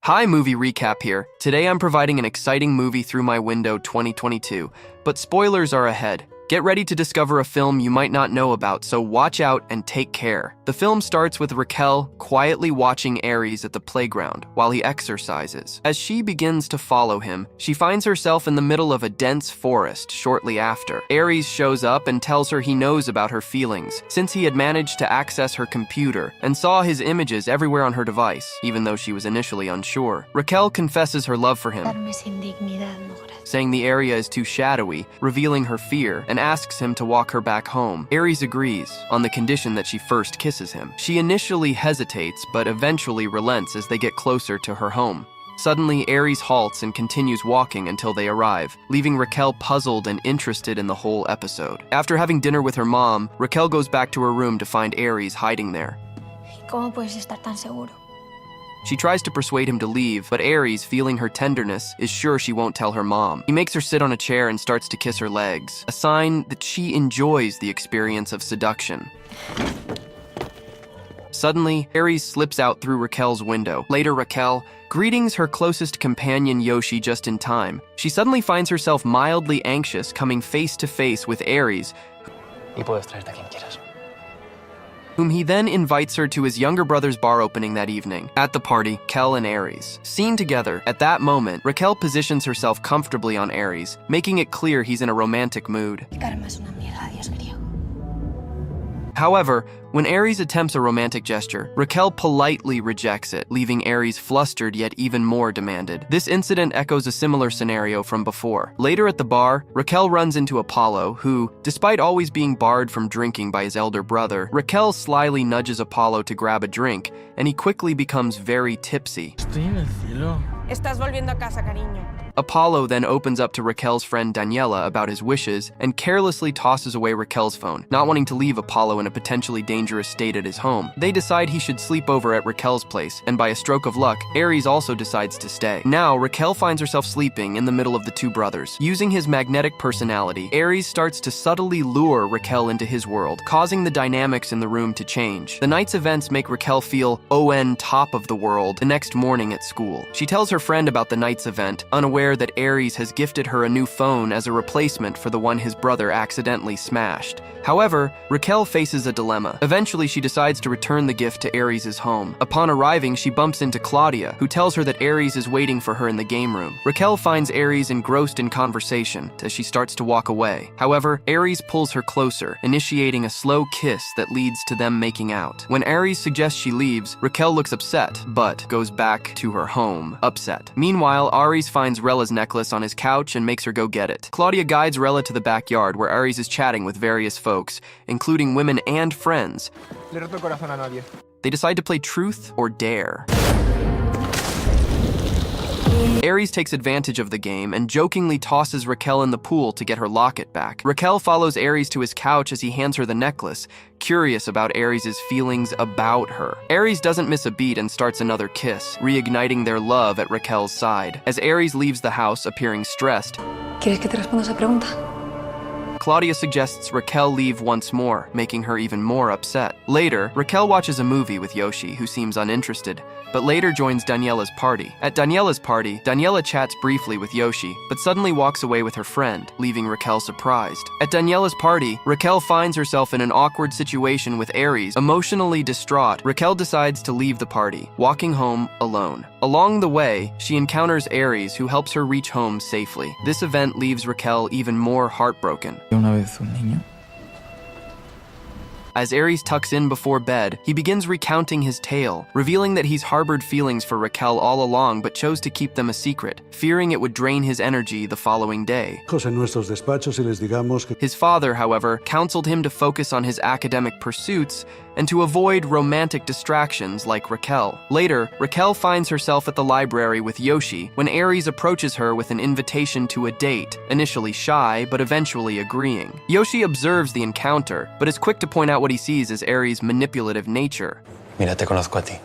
Hi, movie recap here. Today I'm providing an exciting movie through my window 2022, but spoilers are ahead. Get ready to discover a film you might not know about, so watch out and take care. The film starts with Raquel quietly watching Aries at the playground while he exercises. As she begins to follow him, she finds herself in the middle of a dense forest shortly after. Aries shows up and tells her he knows about her feelings, since he had managed to access her computer and saw his images everywhere on her device, even though she was initially unsure. Raquel confesses her love for him, saying the area is too shadowy, revealing her fear, and asks him to walk her back home. Aries agrees, on the condition that she first kisses him. She initially hesitates, but eventually relents as they get closer to her home. Suddenly, Aries halts and continues walking until they arrive, leaving Raquel puzzled and interested in the whole episode. After having dinner with her mom, Raquel goes back to her room to find Aries hiding there. ¿Cómo puedes estar tan seguro? She tries to persuade him to leave, but Aries, feeling her tenderness, is sure she won't tell her mom. He makes her sit on a chair and starts to kiss her legs, a sign that she enjoys the experience of seduction. Suddenly, Aries slips out through Raquel's window. Later, Raquel greetings her closest companion Yoshi just in time. She suddenly finds herself mildly anxious, coming face to face with Aries, whom he then invites her to his younger brother's bar opening that evening. At the party, Raquel and Aries seen together. At that moment, Raquel positions herself comfortably on Aries, making it clear he's in a romantic mood. However, when Aries attempts a romantic gesture, Raquel politely rejects it, leaving Aries flustered yet even more demanded. This incident echoes a similar scenario from before. Later at the bar, Raquel runs into Apollo, who, despite always being barred from drinking by his elder brother, Raquel slyly nudges Apollo to grab a drink, and he quickly becomes very tipsy. Estás volviendo a casa, cariño. Apollo then opens up to Raquel's friend Daniela about his wishes and carelessly tosses away Raquel's phone, not wanting to leave Apollo in a potentially dangerous state at his home. They decide he should sleep over at Raquel's place, and by a stroke of luck, Aries also decides to stay. Now, Raquel finds herself sleeping in the middle of the two brothers. Using his magnetic personality, Aries starts to subtly lure Raquel into his world, causing the dynamics in the room to change. The night's events make Raquel feel on top of the world the next morning at school. She tells her friend about the night's event, unaware that Aries has gifted her a new phone as a replacement for the one his brother accidentally smashed. However, Raquel faces a dilemma. Eventually, she decides to return the gift to Aries' home. Upon arriving, she bumps into Claudia, who tells her that Aries is waiting for her in the game room. Raquel finds Aries engrossed in conversation as she starts to walk away. However, Aries pulls her closer, initiating a slow kiss that leads to them making out. When Aries suggests she leaves, Raquel looks upset, but goes back to her home, upset. Meanwhile, Aries finds Rella's necklace on his couch and makes her go get it. Claudia guides Rella to the backyard where Aries is chatting with various folks, including women and friends. They decide to play truth or dare. Aries takes advantage of the game and jokingly tosses Raquel in the pool to get her locket back. Raquel follows Aries to his couch as he hands her the necklace, curious about Aries' feelings about her. Aries doesn't miss a beat and starts another kiss, reigniting their love at Raquel's side. As Aries leaves the house, appearing stressed, ¿Quieres que te responda esa pregunta? Claudia suggests Raquel leave once more, making her even more upset. Later, Raquel watches a movie with Yoshi, who seems uninterested, but later joins Daniela's party. At Daniela's party, Daniela chats briefly with Yoshi, but suddenly walks away with her friend, leaving Raquel surprised. At Daniela's party, Raquel finds herself in an awkward situation with Aries. Emotionally distraught, Raquel decides to leave the party, walking home alone. Along the way, she encounters Aries, who helps her reach home safely. This event leaves Raquel even more heartbroken. As Aries tucks in before bed, he begins recounting his tale, revealing that he's harbored feelings for Raquel all along but chose to keep them a secret, fearing it would drain his energy the following day. His father, however, counseled him to focus on his academic pursuits and to avoid romantic distractions like Raquel. Later, Raquel finds herself at the library with Yoshi when Aries approaches her with an invitation to a date, initially shy but eventually agreeing. Yoshi observes the encounter, but is quick to point out what he sees as Aries' manipulative nature. Mira, te conozco a ti.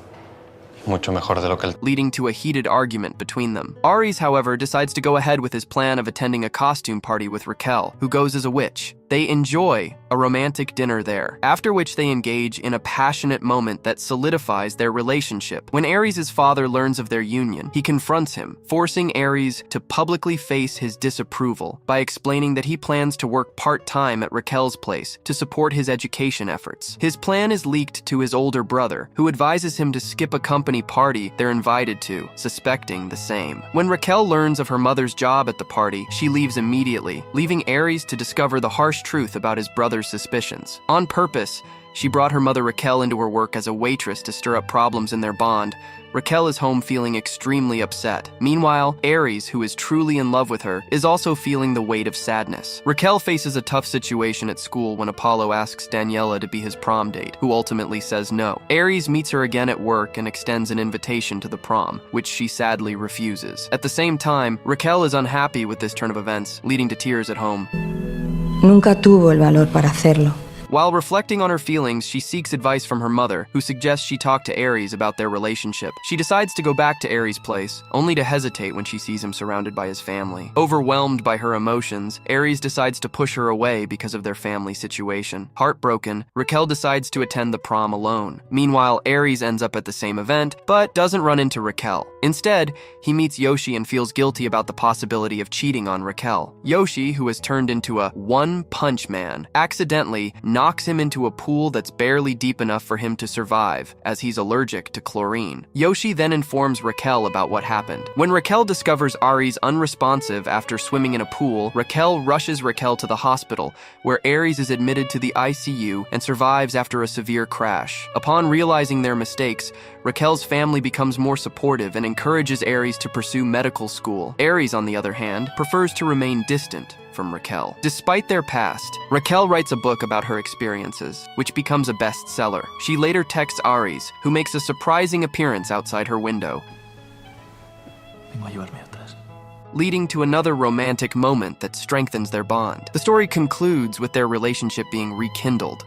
Mucho mejor de lo que leading to a heated argument between them. Aries, however, decides to go ahead with his plan of attending a costume party with Raquel, who goes as a witch. They enjoy a romantic dinner there, after which they engage in a passionate moment that solidifies their relationship. When Aries' father learns of their union, he confronts him, forcing Aries to publicly face his disapproval by explaining that he plans to work part-time at Raquel's place to support his education efforts. His plan is leaked to his older brother, who advises him to skip a company party they're invited to, suspecting the same. When Raquel learns of her mother's job at the party, she leaves immediately, leaving Aries to discover the harsh truth about his brother's suspicions. On purpose, she brought her mother Raquel into her work as a waitress to stir up problems in their bond. Raquel is home feeling extremely upset. Meanwhile, Aries, who is truly in love with her, is also feeling the weight of sadness. Raquel faces a tough situation at school when Apollo asks Daniela to be his prom date, who ultimately says no. Aries meets her again at work and extends an invitation to the prom, which she sadly refuses. At the same time, Raquel is unhappy with this turn of events, leading to tears at home. Nunca tuvo el valor para hacerlo. While reflecting on her feelings, she seeks advice from her mother, who suggests she talk to Aries about their relationship. She decides to go back to Aries' place, only to hesitate when she sees him surrounded by his family. Overwhelmed by her emotions, Aries decides to push her away because of their family situation. Heartbroken, Raquel decides to attend the prom alone. Meanwhile, Aries ends up at the same event, but doesn't run into Raquel. Instead, he meets Yoshi and feels guilty about the possibility of cheating on Raquel. Yoshi, who has turned into a one-punch man, accidentally knocks him into a pool that's barely deep enough for him to survive, as he's allergic to chlorine. Yoshi then informs Raquel about what happened. When Raquel discovers Aries unresponsive after swimming in a pool, Raquel rushes Raquel to the hospital, where Aries is admitted to the ICU and survives after a severe crash. Upon realizing their mistakes, Raquel's family becomes more supportive and encourages Aries to pursue medical school. Aries, on the other hand, prefers to remain distant from Raquel. Despite their past, Raquel writes a book about her experiences, which becomes a bestseller. She later texts Aries, who makes a surprising appearance outside her window, leading to another romantic moment that strengthens their bond. The story concludes with their relationship being rekindled,